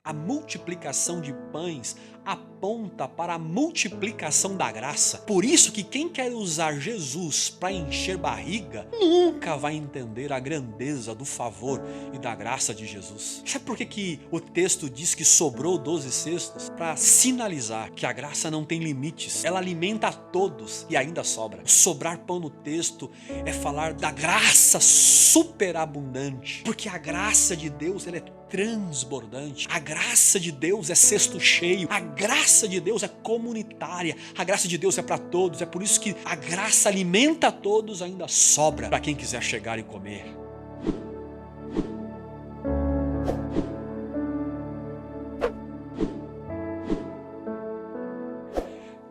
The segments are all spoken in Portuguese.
A multiplicação de pães aponta para a multiplicação da graça. Por isso que quem quer usar Jesus para encher barriga, nunca vai entender a grandeza do favor e da graça de Jesus. Sabe por que o texto diz que sobrou 12 cestos? Para sinalizar que a graça não tem limites. Ela alimenta a todos e ainda sobra. Sobrar pão no texto é falar da graça superabundante. Porque a graça de Deus ela é transbordante. A graça de Deus é cesto cheio. A graça de Deus é comunitária. A graça de Deus é para todos. É por isso que a graça alimenta a todos, ainda sobra para quem quiser chegar e comer.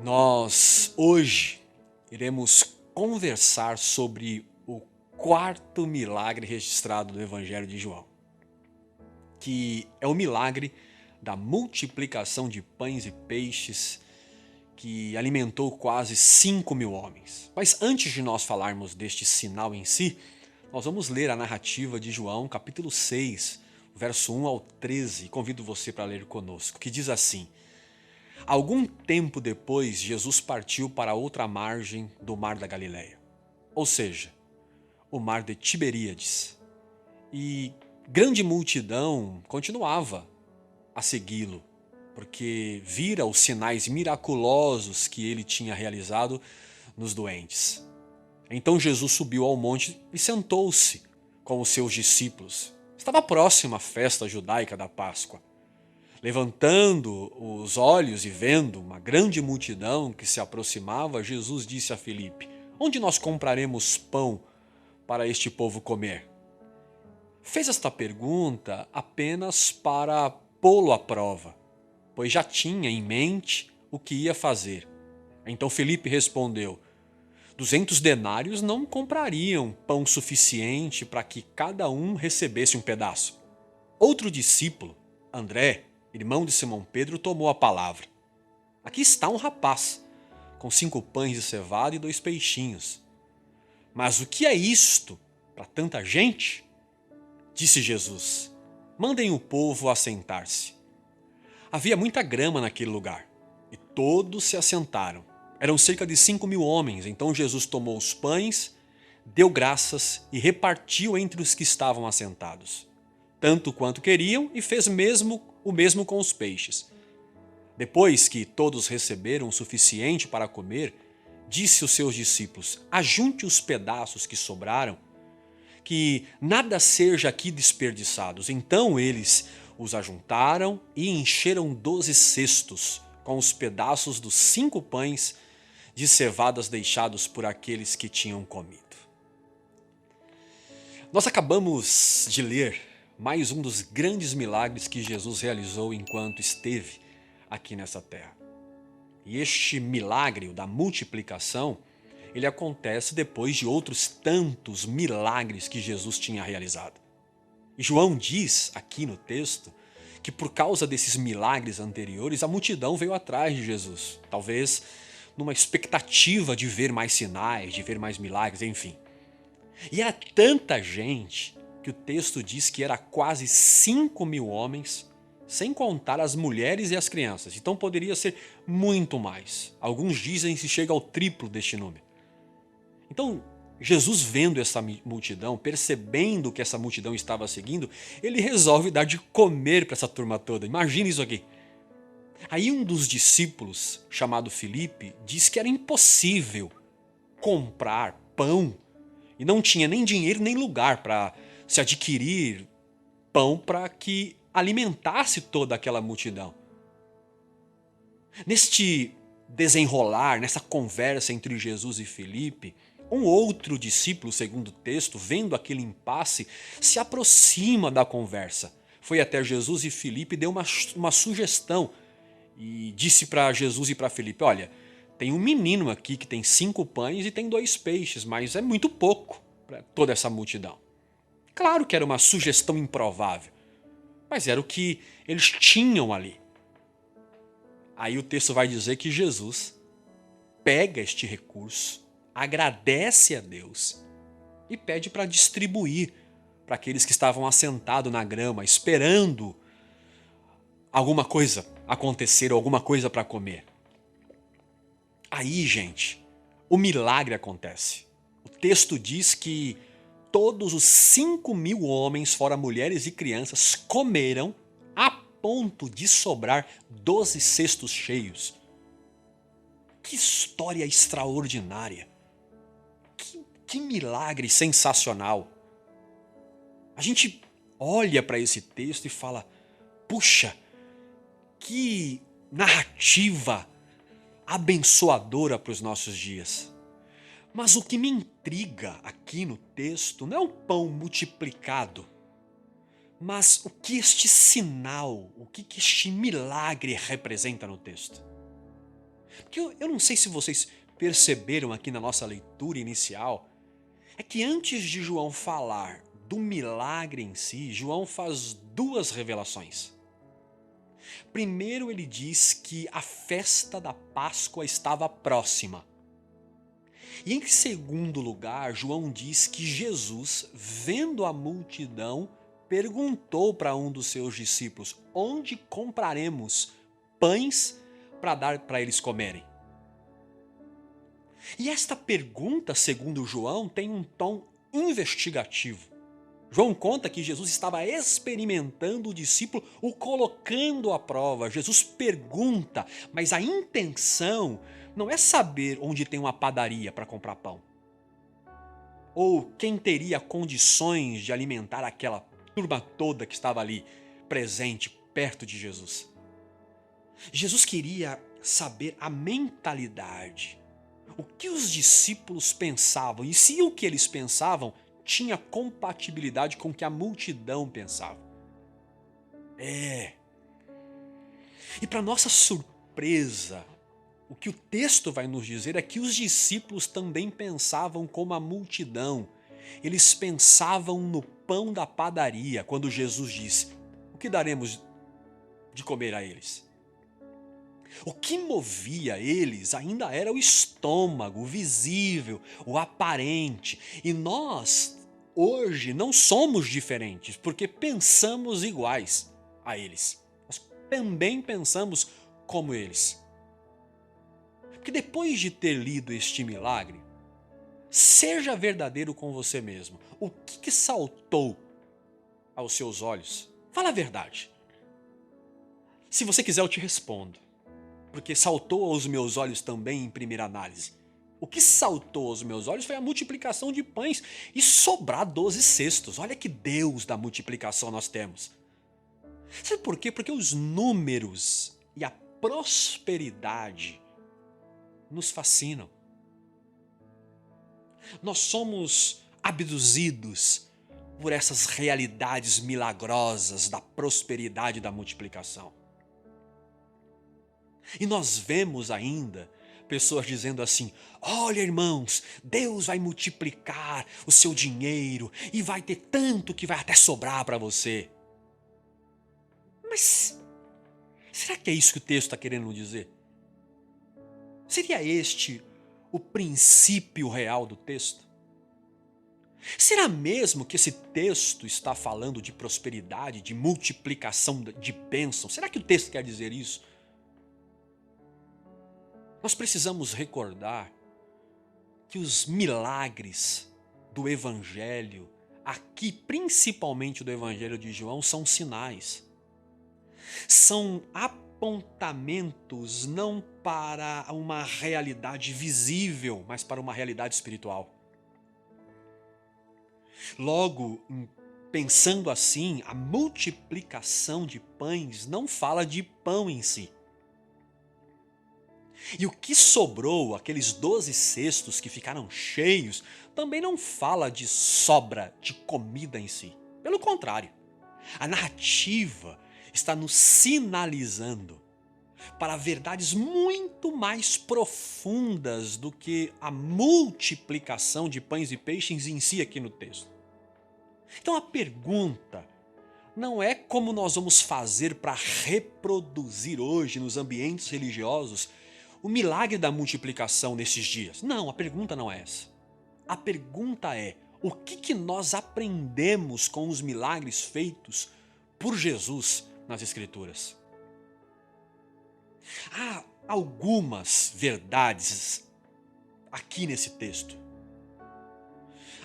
Nós hoje iremos conversar sobre o quarto milagre registrado no Evangelho de João, que é o milagre da multiplicação de pães e peixes que alimentou quase 5.000 homens. Mas antes de nós falarmos deste sinal em si, nós vamos ler a narrativa de João, capítulo 6, verso 1 ao 13. Convido você para ler conosco, que diz assim: Algum tempo depois, Jesus partiu para outra margem do mar da Galileia, ou seja, o mar de Tiberíades, e grande multidão continuava a segui-lo, porque vira os sinais miraculosos que ele tinha realizado nos doentes. Então Jesus subiu ao monte e sentou-se com os seus discípulos. Estava próxima a festa judaica da Páscoa. Levantando os olhos e vendo uma grande multidão que se aproximava, Jesus disse a Filipe: Onde nós compraremos pão para este povo comer? Fez esta pergunta apenas para pô-lo à prova, pois já tinha em mente o que ia fazer. Então Filipe respondeu: 200 denários não comprariam pão suficiente para que cada um recebesse um pedaço. Outro discípulo, André, irmão de Simão Pedro, tomou a palavra. Aqui está um rapaz, com 5 pães de cevada e 2 peixinhos. Mas o que é isto para tanta gente? Disse Jesus: Mandem o povo assentar-se. Havia muita grama naquele lugar, e todos se assentaram. Eram cerca de 5.000 homens. Então Jesus tomou os pães, deu graças e repartiu entre os que estavam assentados, tanto quanto queriam, e fez o mesmo com os peixes. Depois que todos receberam o suficiente para comer, disse aos seus discípulos: Ajunte os pedaços que sobraram, que nada seja aqui desperdiçados. Então eles os ajuntaram e encheram 12 cestos com os pedaços dos 5 pães de cevadas deixados por aqueles que tinham comido. Nós acabamos de ler mais um dos grandes milagres que Jesus realizou enquanto esteve aqui nessa terra. E este milagre, o da multiplicação, ele acontece depois de outros tantos milagres que Jesus tinha realizado. E João diz aqui no texto que por causa desses milagres anteriores a multidão veio atrás de Jesus. Talvez numa expectativa de ver mais sinais, de ver mais milagres, enfim. E era tanta gente que o texto diz que era quase 5.000 homens, sem contar as mulheres e as crianças. Então poderia ser muito mais. Alguns dizem que chega ao triplo deste número. Então Jesus, vendo essa multidão, percebendo que essa multidão estava seguindo, ele resolve dar de comer para essa turma toda. Imagina isso aqui. Aí um dos discípulos, chamado Filipe, diz que era impossível comprar pão e não tinha nem dinheiro nem lugar para se adquirir pão para que alimentasse toda aquela multidão. Neste desenrolar, nessa conversa entre Jesus e Filipe, um outro discípulo, segundo o texto, vendo aquele impasse, se aproxima da conversa. Foi até Jesus e Filipe e deu uma sugestão. E disse para Jesus e para Filipe: Olha, tem um menino aqui que tem 5 pães e tem 2 peixes, mas é muito pouco para toda essa multidão. Claro que era uma sugestão improvável, mas era o que eles tinham ali. Aí o texto vai dizer que Jesus pega este recurso, agradece a Deus e pede para distribuir para aqueles que estavam assentados na grama, esperando alguma coisa acontecer ou alguma coisa para comer. Aí, gente, o milagre acontece. O texto diz que todos os 5.000 homens, fora mulheres e crianças, comeram a ponto de sobrar 12 cestos cheios. Que história extraordinária! Que milagre sensacional! A gente olha para esse texto e fala, puxa, que narrativa abençoadora para os nossos dias. Mas o que me intriga aqui no texto não é o pão multiplicado, mas o que este sinal, o que este milagre representa no texto. Porque eu não sei se vocês perceberam aqui na nossa leitura inicial, é que antes de João falar do milagre em si, João faz duas revelações. Primeiro ele diz que a festa da Páscoa estava próxima. E em segundo lugar, João diz que Jesus, vendo a multidão, perguntou para um dos seus discípulos, onde compraremos pães para dar para eles comerem? E esta pergunta, segundo João, tem um tom investigativo. João conta que Jesus estava experimentando o discípulo, o colocando à prova. Jesus pergunta, mas a intenção não é saber onde tem uma padaria para comprar pão. Ou quem teria condições de alimentar aquela turma toda que estava ali presente, perto de Jesus. Jesus queria saber a mentalidade, o que os discípulos pensavam e se o que eles pensavam tinha compatibilidade com o que a multidão pensava. E para nossa surpresa, o que o texto vai nos dizer é que os discípulos também pensavam como a multidão. Eles pensavam no pão da padaria, quando Jesus disse, o que daremos de comer a eles? O que movia eles ainda era o estômago, o visível, o aparente. E nós, hoje, não somos diferentes, porque pensamos iguais a eles. Nós também pensamos como eles. Porque depois de ter lido este milagre, seja verdadeiro com você mesmo. O que saltou aos seus olhos? Fala a verdade. Se você quiser eu te respondo. Porque saltou aos meus olhos também em primeira análise. O que saltou aos meus olhos foi a multiplicação de pães e sobrar 12 cestos. Olha que Deus da multiplicação nós temos. Sabe por quê? Porque os números e a prosperidade nos fascinam. Nós somos abduzidos por essas realidades milagrosas da prosperidade e da multiplicação. E nós vemos ainda pessoas dizendo assim, olha irmãos, Deus vai multiplicar o seu dinheiro e vai ter tanto que vai até sobrar para você. Mas será que é isso que o texto está querendo dizer? Seria este o princípio real do texto? Será mesmo que esse texto está falando de prosperidade, de multiplicação de bênção? Será que o texto quer dizer isso? Nós precisamos recordar que os milagres do Evangelho, aqui principalmente do Evangelho de João, são sinais. São apontamentos não para uma realidade visível, mas para uma realidade espiritual. Logo, pensando assim, a multiplicação de pães não fala de pão em si. E o que sobrou, aqueles 12 cestos que ficaram cheios, também não fala de sobra de comida em si. Pelo contrário, a narrativa está nos sinalizando para verdades muito mais profundas do que a multiplicação de pães e peixes em si aqui no texto. Então a pergunta não é como nós vamos fazer para reproduzir hoje nos ambientes religiosos o milagre da multiplicação nesses dias. Não, a pergunta não é essa. A pergunta é, o que nós aprendemos com os milagres feitos por Jesus nas Escrituras? Há algumas verdades aqui nesse texto.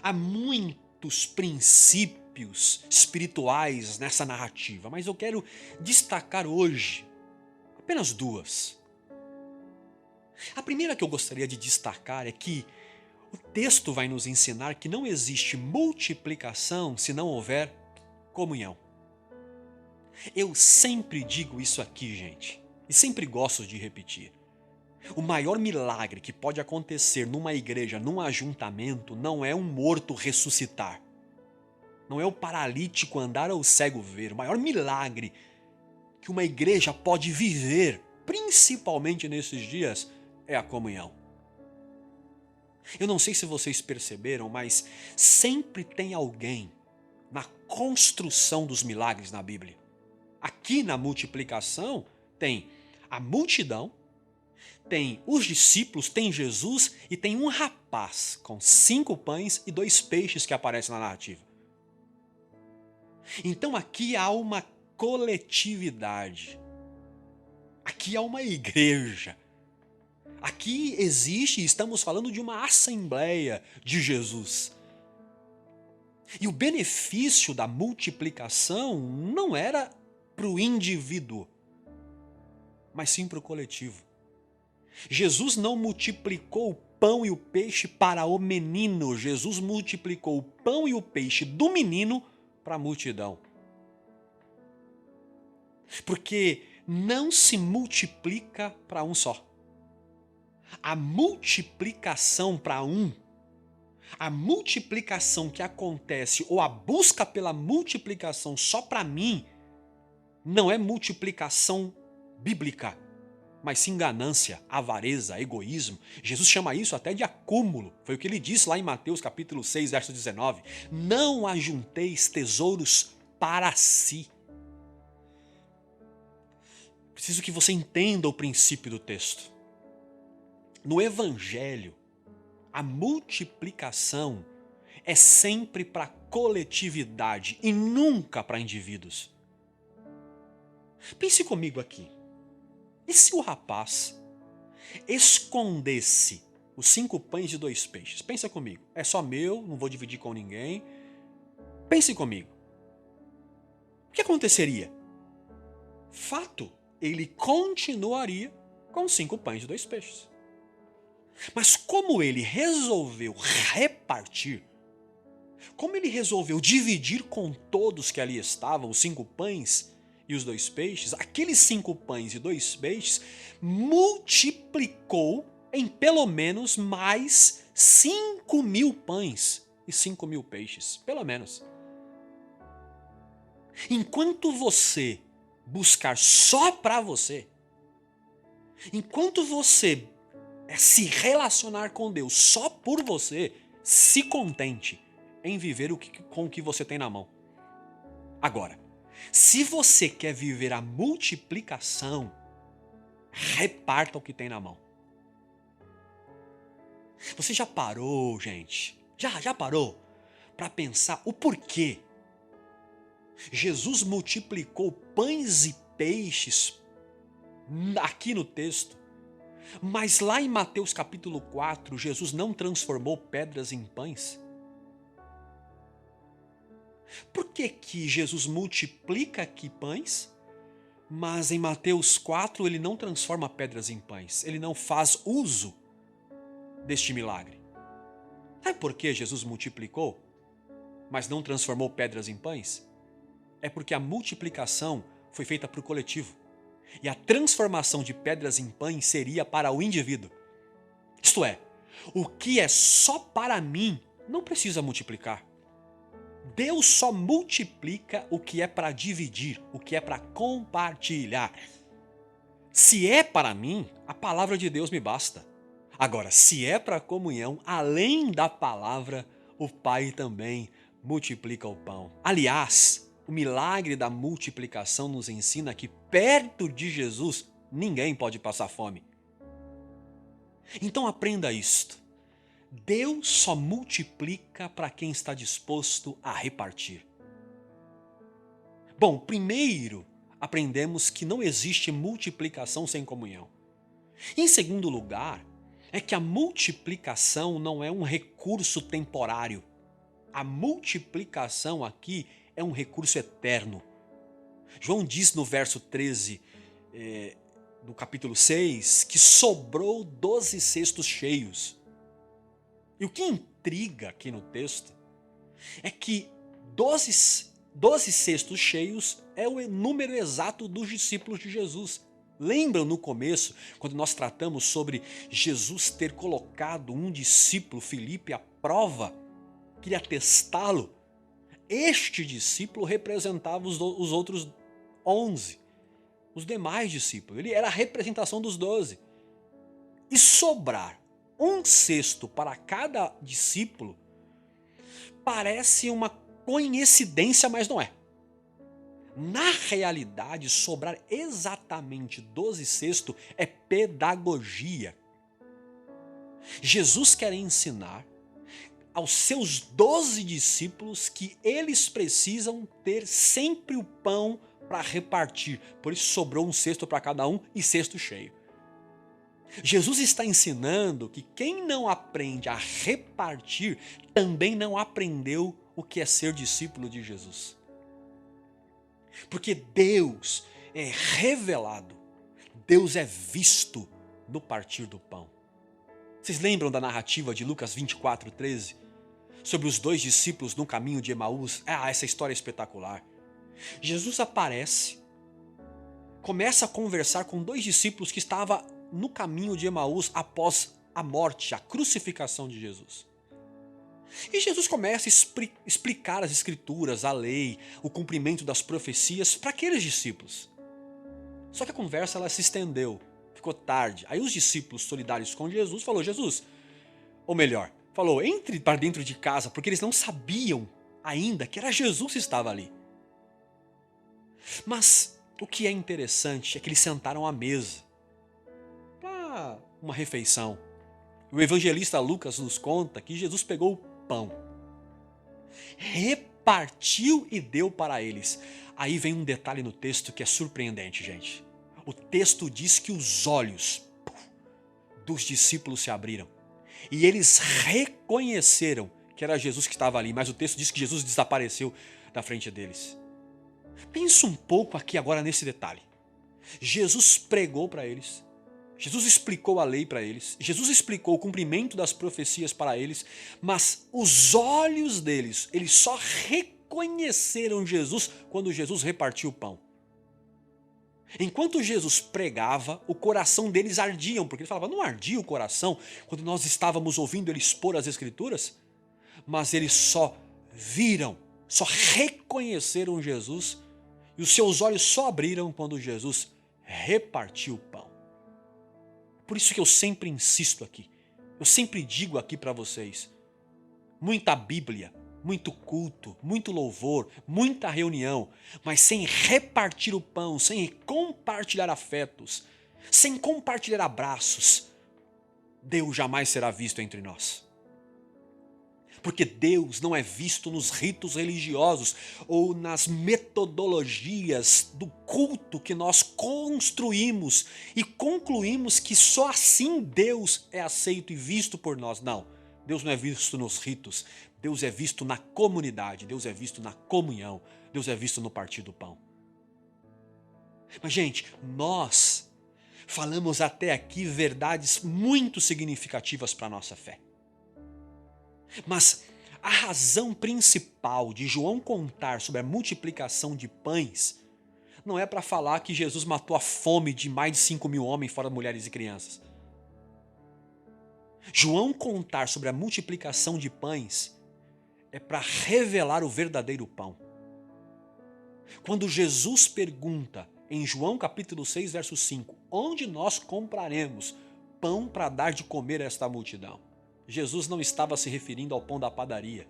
Há muitos princípios espirituais nessa narrativa, mas eu quero destacar hoje apenas duas. A primeira que eu gostaria de destacar é que o texto vai nos ensinar que não existe multiplicação se não houver comunhão. Eu sempre digo isso aqui, gente, e sempre gosto de repetir. O maior milagre que pode acontecer numa igreja, num ajuntamento, não é um morto ressuscitar. Não é o paralítico andar ou o cego ver. O maior milagre que uma igreja pode viver, principalmente nesses dias, é a comunhão. Eu não sei se vocês perceberam, mas sempre tem alguém na construção dos milagres na Bíblia. Aqui na multiplicação tem a multidão, tem os discípulos, tem Jesus e tem um rapaz com 5 pães e 2 peixes que aparece na narrativa. Então aqui há uma coletividade. Aqui há uma igreja. Aqui existe, estamos falando de uma assembleia de Jesus. E o benefício da multiplicação não era para o indivíduo, mas sim para o coletivo. Jesus não multiplicou o pão e o peixe para o menino. Jesus multiplicou o pão e o peixe do menino para a multidão. Porque não se multiplica para um só. A multiplicação para um, a multiplicação que acontece, ou a busca pela multiplicação só para mim, não é multiplicação bíblica, mas sim ganância, avareza, egoísmo. Jesus chama isso até de acúmulo. Foi o que ele disse lá em Mateus capítulo 6, verso 19. Não ajunteis tesouros para si. Preciso que você entenda o princípio do texto. No Evangelho, a multiplicação é sempre para coletividade e nunca para indivíduos. Pense comigo aqui. E se o rapaz escondesse os 5 pães e 2 peixes? Pensa comigo. É só meu, não vou dividir com ninguém. Pense comigo. O que aconteceria? Fato, ele continuaria com 5 pães e 2 peixes. Mas como ele resolveu repartir, como ele resolveu dividir com todos que ali estavam os 5 pães e os 2 peixes, aqueles 5 pães e 2 peixes multiplicou em pelo menos mais 5.000 pães e 5.000 peixes, pelo menos. Enquanto você buscar só para você, enquanto você se relacionar com Deus só por você, se contente em viver com o que você tem na mão. Agora, se você quer viver a multiplicação, reparta o que tem na mão. Você já parou, gente? Já parou para pensar o porquê Jesus multiplicou pães e peixes aqui no texto? Mas lá em Mateus capítulo 4, Jesus não transformou pedras em pães? Por que que Jesus multiplica aqui pães, mas em Mateus 4 ele não transforma pedras em pães? Ele não faz uso deste milagre. Sabe por que Jesus multiplicou, mas não transformou pedras em pães? É porque a multiplicação foi feita para o coletivo. E a transformação de pedras em pães seria para o indivíduo. Isto é, o que é só para mim não precisa multiplicar. Deus só multiplica o que é para dividir, o que é para compartilhar. Se é para mim, a palavra de Deus me basta. Agora, se é para comunhão, além da palavra, o Pai também multiplica o pão. Aliás, o milagre da multiplicação nos ensina que perto de Jesus ninguém pode passar fome. Então aprenda isto. Deus só multiplica para quem está disposto a repartir. Bom, primeiro, aprendemos que não existe multiplicação sem comunhão. Em segundo lugar, é que a multiplicação não é um recurso temporário. A multiplicação aqui é um recurso eterno. João diz no verso 13 do capítulo 6 que sobrou 12 cestos cheios. E o que intriga aqui no texto é que 12 cestos cheios é o número exato dos discípulos de Jesus. Lembram no começo, quando nós tratamos sobre Jesus ter colocado um discípulo, Filipe, à prova, queria testá-lo? Este discípulo representava os outros 11, os demais discípulos. Ele era a representação dos 12. E sobrar um cesto para cada discípulo parece uma coincidência, mas não é. Na realidade, sobrar exatamente 12 cestos é pedagogia. Jesus quer ensinar aos seus 12 discípulos que eles precisam ter sempre o pão para repartir. Por isso sobrou um cesto para cada um e cesto cheio. Jesus está ensinando que quem não aprende a repartir também não aprendeu o que é ser discípulo de Jesus. Porque Deus é revelado, Deus é visto no partir do pão. Vocês lembram da narrativa de Lucas 24:13? Sobre os 2 discípulos no caminho de Emaús? Essa história é espetacular. Jesus aparece, começa a conversar com 2 discípulos que estavam no caminho de Emaús após a morte, a crucificação de Jesus. E Jesus começa a explicar as escrituras, a lei, o cumprimento das profecias para aqueles discípulos. Só que a conversa ela se estendeu, ficou tarde. Aí os discípulos solidários com Jesus falou, Jesus, ou melhor, falou, entre para dentro de casa, porque eles não sabiam ainda que era Jesus que estava ali. Mas o que é interessante é que eles sentaram à mesa para uma refeição. O evangelista Lucas nos conta que Jesus pegou o pão, repartiu e deu para eles. Aí vem um detalhe no texto que é surpreendente, gente. O texto diz que os olhos dos discípulos se abriram e eles reconheceram que era Jesus que estava ali, mas o texto diz que Jesus desapareceu da frente deles. Pensa um pouco aqui agora nesse detalhe. Jesus pregou para eles, Jesus explicou a lei para eles, Jesus explicou o cumprimento das profecias para eles, mas os olhos deles, eles só reconheceram Jesus quando Jesus repartiu o pão. Enquanto Jesus pregava, o coração deles ardia, porque ele falava, não ardia o coração quando nós estávamos ouvindo ele expor as escrituras? Mas eles só viram, só reconheceram Jesus e os seus olhos só abriram quando Jesus repartiu o pão. Por isso que eu sempre insisto aqui, eu sempre digo aqui para vocês, muita Bíblia, muito culto, muito louvor, muita reunião, mas sem repartir o pão, sem compartilhar afetos, sem compartilhar abraços, Deus jamais será visto entre nós. Porque Deus não é visto nos ritos religiosos ou nas metodologias do culto que nós construímos e concluímos que só assim Deus é aceito e visto por nós. Não, Deus não é visto nos ritos, Deus é visto na comunidade, Deus é visto na comunhão, Deus é visto no partir do pão. Mas gente, nós falamos até aqui verdades muito significativas para a nossa fé. Mas a razão principal de João contar sobre a multiplicação de pães não é para falar que Jesus matou a fome de mais de 5.000 homens, fora mulheres e crianças. João contar sobre a multiplicação de pães é para revelar o verdadeiro pão. Quando Jesus pergunta em João capítulo 6, verso 5, onde nós compraremos pão para dar de comer a esta multidão? Jesus não estava se referindo ao pão da padaria.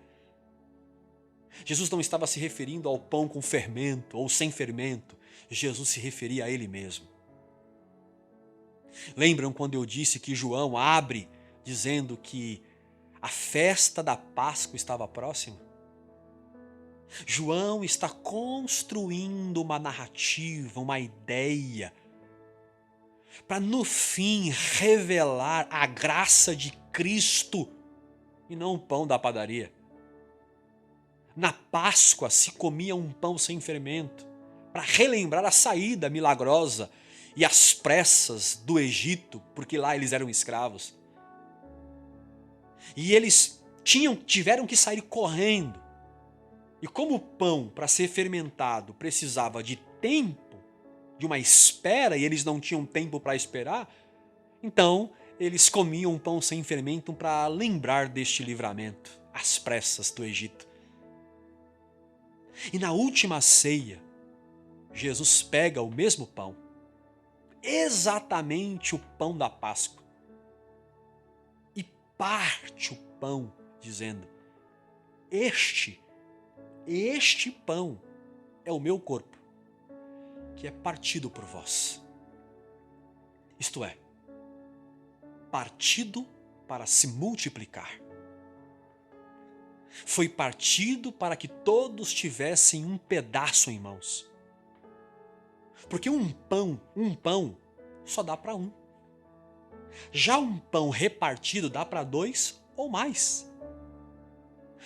Jesus não estava se referindo ao pão com fermento ou sem fermento. Jesus se referia a ele mesmo. Lembram quando eu disse que João abre dizendo que a festa da Páscoa estava próxima? João está construindo uma narrativa, uma ideia, para no fim revelar a graça de Cristo e não o pão da padaria. Na Páscoa se comia um pão sem fermento, para relembrar a saída milagrosa e as pressas do Egito, porque lá eles eram escravos. E eles tiveram que sair correndo. E como o pão, para ser fermentado, precisava de tempo, de uma espera, e eles não tinham tempo para esperar, então eles comiam um pão sem fermento para lembrar deste livramento, às pressas do Egito. E na última ceia, Jesus pega o mesmo pão, exatamente o pão da Páscoa, e parte o pão, dizendo: Este pão é o meu corpo, que é partido por vós. Isto é, partido para se multiplicar. Foi partido para que todos tivessem um pedaço em mãos. Porque um pão só dá para um. Já um pão repartido dá para 2 ou mais.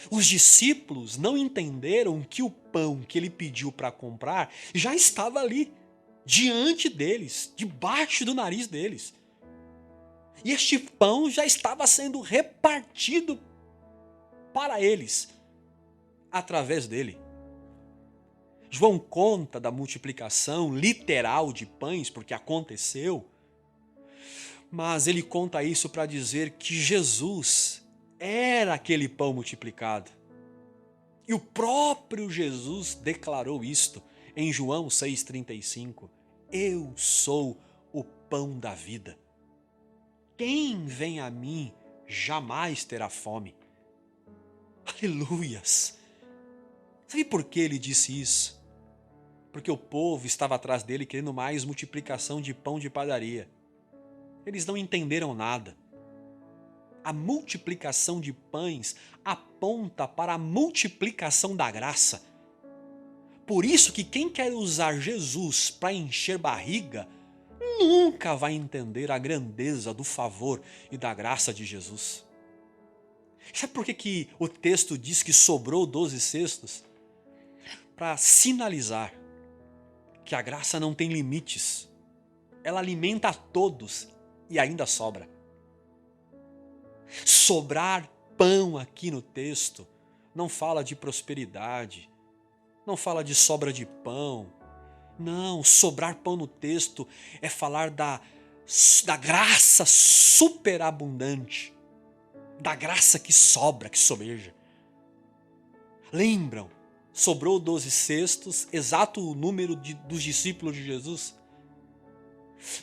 Os discípulos não entenderam que o pão que ele pediu para comprar já estava ali, diante deles, debaixo do nariz deles. E este pão já estava sendo repartido para eles, através dele. João conta da multiplicação literal de pães, porque aconteceu, mas ele conta isso para dizer que Jesus era aquele pão multiplicado. E o próprio Jesus declarou isto em João 6,35. Eu sou o pão da vida. Quem vem a mim jamais terá fome. Aleluias! Sabe por que ele disse isso? Porque o povo estava atrás dele querendo mais multiplicação de pão de padaria. Eles não entenderam nada. A multiplicação de pães aponta para a multiplicação da graça. Por isso que quem quer usar Jesus para encher barriga, nunca vai entender a grandeza do favor e da graça de Jesus. Sabe por que o texto diz que sobrou 12 cestos? Para sinalizar que a graça não tem limites. Ela alimenta a todos e ainda sobra. Sobrar pão aqui no texto não fala de prosperidade, não fala de sobra de pão. Não, sobrar pão no texto é falar da graça superabundante, da graça que sobra, que sobeja. Lembram? Sobrou 12 cestos, exato o número dos discípulos de Jesus.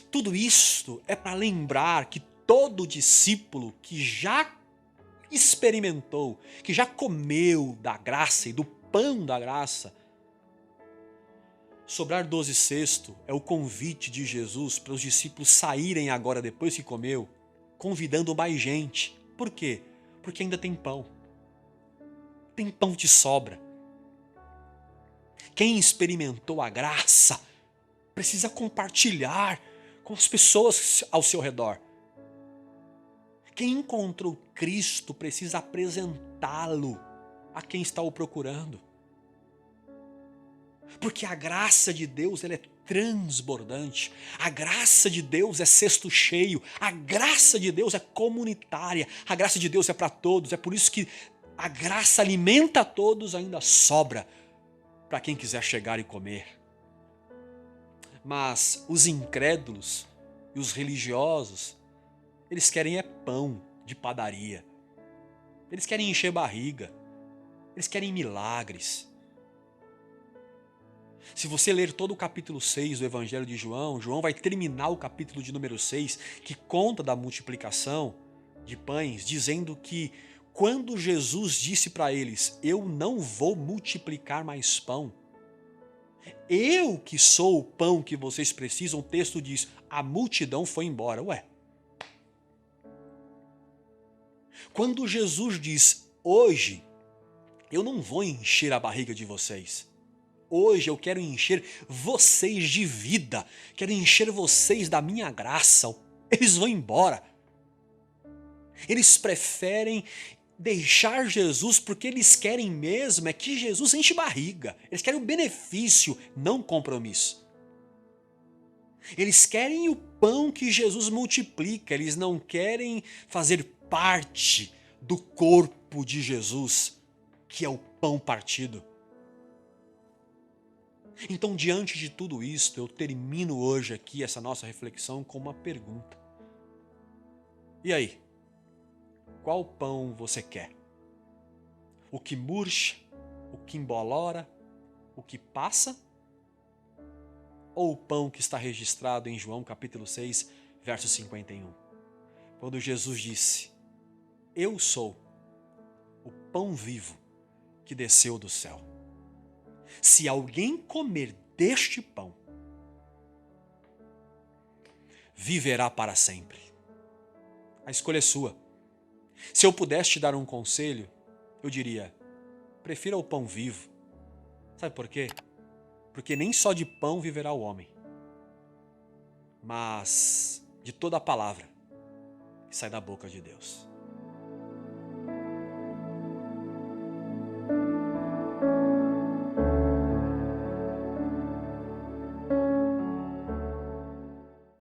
Tudo isto é para lembrar que todo discípulo que já experimentou, que já comeu da graça e do pão da graça, sobrar 12 cestos é o convite de Jesus para os discípulos saírem agora depois que comeu, convidando mais gente. Por quê? Porque ainda tem pão. Tem pão de sobra. Quem experimentou a graça precisa compartilhar com as pessoas ao seu redor. Quem encontrou Cristo precisa apresentá-lo a quem está o procurando. Porque a graça de Deus ela é transbordante. A graça de Deus é cesto cheio. A graça de Deus é comunitária. A graça de Deus é para todos. É por isso que a graça alimenta a todos, ainda sobra para quem quiser chegar e comer. Mas os incrédulos e os religiosos, eles querem é pão de padaria. Eles querem encher barriga. Eles querem milagres. Se você ler todo o capítulo 6 do Evangelho de João, João vai terminar o capítulo de número 6, que conta da multiplicação de pães, dizendo que quando Jesus disse para eles, eu não vou multiplicar mais pão, eu que sou o pão que vocês precisam, o texto diz, a multidão foi embora. Ué. Quando Jesus diz, hoje, eu não vou encher a barriga de vocês. Hoje eu quero encher vocês de vida. Quero encher vocês da minha graça. Eles vão embora. Eles preferem deixar Jesus porque eles querem mesmo é que Jesus enche barriga. Eles querem o benefício, não compromisso. Eles querem o pão que Jesus multiplica. Eles não querem fazer parte do corpo de Jesus, que é o pão partido. Então, diante de tudo isto, eu termino hoje aqui essa nossa reflexão com uma pergunta. E aí? Qual pão você quer? O que murcha? O que embolora? O que passa? Ou o pão que está registrado em João capítulo 6, verso 51? Quando Jesus disse: eu sou o pão vivo que desceu do céu. Se alguém comer deste pão, viverá para sempre. A escolha é sua. Se eu pudesse te dar um conselho, eu diria: prefira o pão vivo. Sabe por quê? Porque nem só de pão viverá o homem, mas de toda a palavra que sai da boca de Deus.